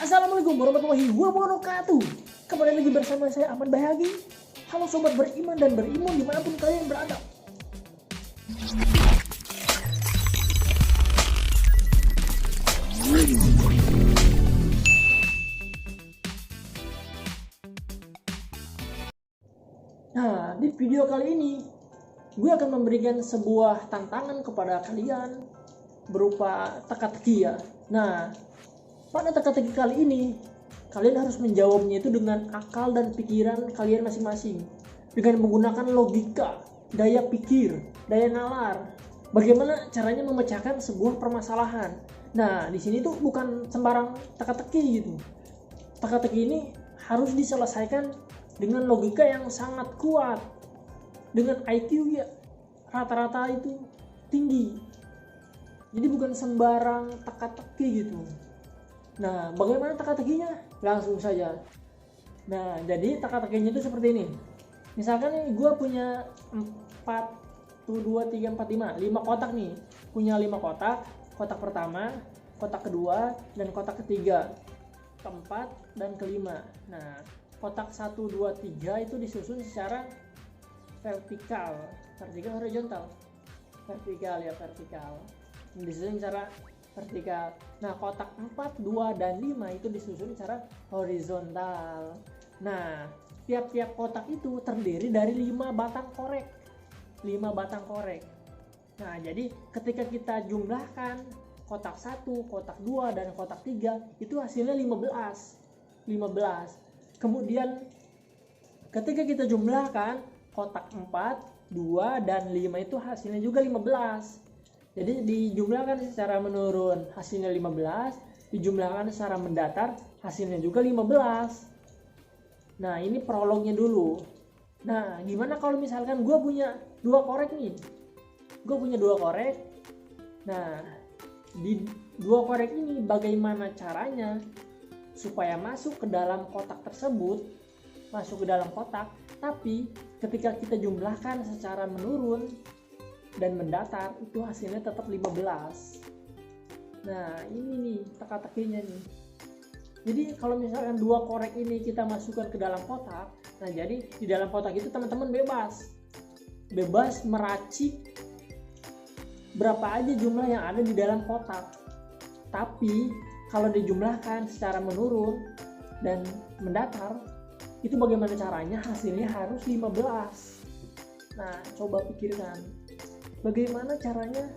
Assalamualaikum warahmatullahi wabarakatuh. Kembali lagi bersama saya Ahmad Bayagi. Halo sobat beriman dan berimun dimanapun kalian berada. Nah, di video kali ini gue akan memberikan sebuah tantangan kepada kalian berupa teka-teki ya. Nah, pada teka-teki kali ini kalian harus menjawabnya itu dengan akal dan pikiran kalian masing-masing, dengan menggunakan logika, daya pikir, daya nalar. Bagaimana caranya memecahkan sebuah permasalahan. Nah, di sini tuh bukan sembarang teka-teki gitu. Teka-teki ini harus diselesaikan dengan logika yang sangat kuat, dengan IQ ya rata-rata itu tinggi. Jadi bukan sembarang teka-teki gitu. Nah, bagaimana teka-tekinya? Langsung saja. Nah, jadi teka-tekinya itu seperti ini. Misalkan nih, gue punya 5 kotak nih. Punya 5 kotak. Kotak pertama, kotak kedua, dan kotak ketiga. Keempat, dan kelima. Nah, kotak 1, 2, 3 itu disusun secara vertikal. Vertikal, horizontal. Vertikal ya, vertikal. Disusun secara vertikal. Nah, kotak 4, 2, dan 5 itu disusun secara horizontal. Nah, tiap-tiap kotak itu terdiri dari 5 batang korek. 5 batang korek. Nah, jadi ketika kita jumlahkan kotak 1, kotak 2, dan kotak 3 itu hasilnya 15. Kemudian ketika kita jumlahkan kotak 4, 2, dan 5 itu hasilnya juga 15. Jadi dijumlahkan secara menurun hasilnya 15, dijumlahkan secara mendatar hasilnya juga 15. Nah, ini prolognya dulu. Nah, gimana kalau misalkan gue punya 2 korek nih? Gue punya 2 korek. Nah, di 2 korek ini bagaimana caranya supaya masuk ke dalam kotak tersebut, masuk ke dalam kotak, tapi ketika kita jumlahkan secara menurun dan mendatar itu hasilnya tetap 15. Nah, ini nih teka-tekinya nih. Jadi kalau misalkan 2 korek ini kita masukkan ke dalam kotak, nah jadi di dalam kotak itu teman-teman bebas meracik berapa aja jumlah yang ada di dalam kotak. Tapi kalau dijumlahkan secara menurun dan mendatar, itu bagaimana caranya? Hasilnya harus 15. Nah, coba pikirkan. Bagaimana caranya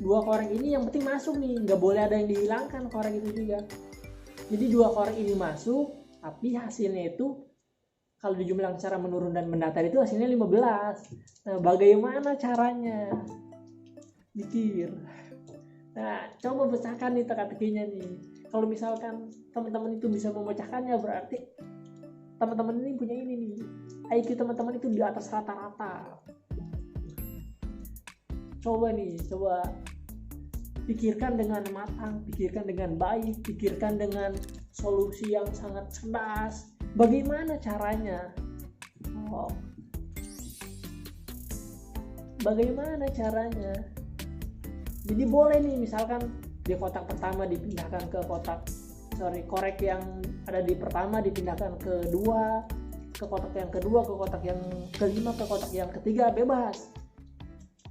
2 korek ini yang penting masuk nih, nggak boleh ada yang dihilangkan korek itu juga. Jadi 2 korek ini masuk, tapi hasilnya itu kalau dijumlahkan secara menurun dan mendatar itu hasilnya 15. Nah, bagaimana caranya? Pikir. Nah, coba pecahkan nih teka-tekinya nih. Kalau misalkan teman-teman itu bisa memecahkannya, berarti teman-teman ini punya ini nih. IQ teman-teman itu di atas rata-rata. Coba pikirkan dengan matang, pikirkan dengan baik, pikirkan dengan solusi yang sangat cerdas. Bagaimana caranya? Bagaimana caranya? Jadi boleh nih misalkan di kotak pertama dipindahkan ke korek yang ada di pertama dipindahkan ke dua, ke kotak yang kedua, ke kotak yang kelima, ke kotak yang ketiga, bebas.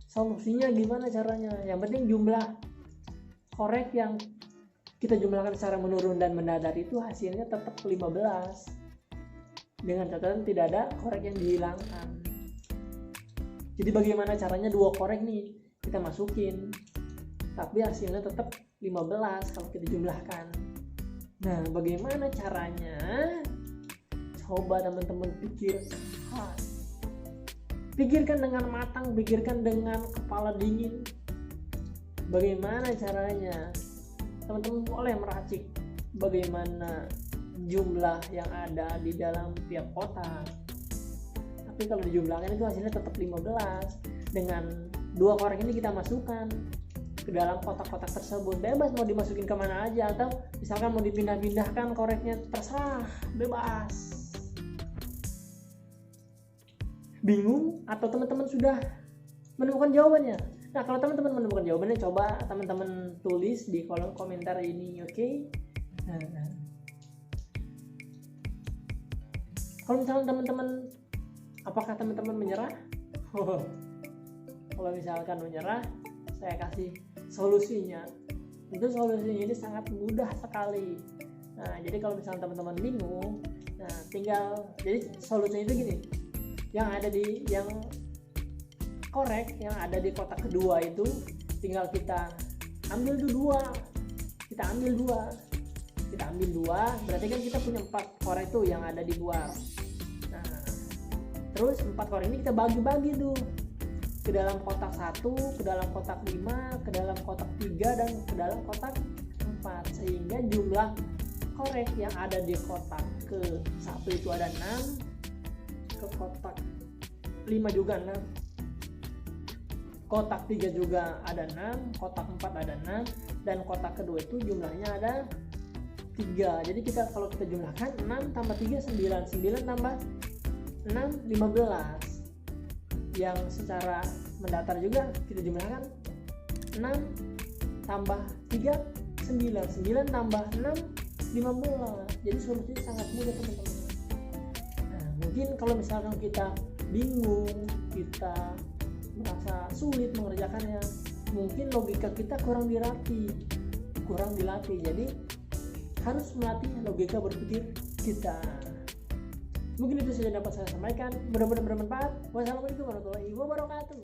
Solusinya gimana caranya? Yang penting jumlah korek yang kita jumlahkan secara menurun dan mendatar itu hasilnya tetap 15. Dengan catatan tidak ada korek yang dihilangkan. Jadi bagaimana caranya 2 korek nih kita masukin, tapi hasilnya tetap 15 kalau kita jumlahkan. Nah, bagaimana caranya? Coba teman-teman pikirkan dengan matang, pikirkan dengan kepala dingin. Bagaimana caranya? Teman-teman boleh meracik bagaimana jumlah yang ada di dalam tiap kotak. Tapi kalau dijumlahkan itu hasilnya tetap 15. Dengan 2 korek ini kita masukkan ke dalam kotak-kotak tersebut. Bebas mau dimasukin kemana aja, atau misalkan mau dipindah-pindahkan koreknya, terserah, bebas. Bingung atau teman-teman sudah menemukan jawabannya? Nah, kalau teman-teman menemukan jawabannya, coba teman-teman tulis di kolom komentar ini, oke? Nah, Kalau misalnya teman-teman, apakah teman-teman menyerah? Kalau misalkan menyerah, saya kasih solusinya. Itu solusinya ini sangat mudah sekali. Nah, jadi kalau misalnya teman-teman bingung, nah tinggal, jadi solusinya itu gini, yang korek yang ada di kotak kedua itu tinggal kita ambil dua, berarti kan kita punya 4 korek tuh yang ada di luar. Nah, terus 4 korek ini kita bagi-bagi tuh ke dalam kotak 1, ke dalam kotak 5, ke dalam kotak 3, dan ke dalam kotak 4, sehingga jumlah korek yang ada di kotak ke 1 itu ada 6, ke kotak 5 juga 6, kotak 3 juga ada 6, kotak 4 ada 6, dan kotak kedua itu jumlahnya ada 3. Jadi kalau kita jumlahkan 6 tambah 3 9, 9 tambah 6 15. Yang secara mendatar juga kita jumlahkan 6 tambah 3 9, 9 tambah 6 15. Jadi solusinya sangat mudah teman-teman. Nah, mungkin kalau misalkan kita bingung, kita merasa sulit mengerjakannya, mungkin logika kita kurang dilatih. Jadi harus melatih logika berpikir kita. Mungkin itu saja dapat saya sampaikan. Mudah-mudahan bermanfaat. Wassalamualaikum warahmatullahi wabarakatuh.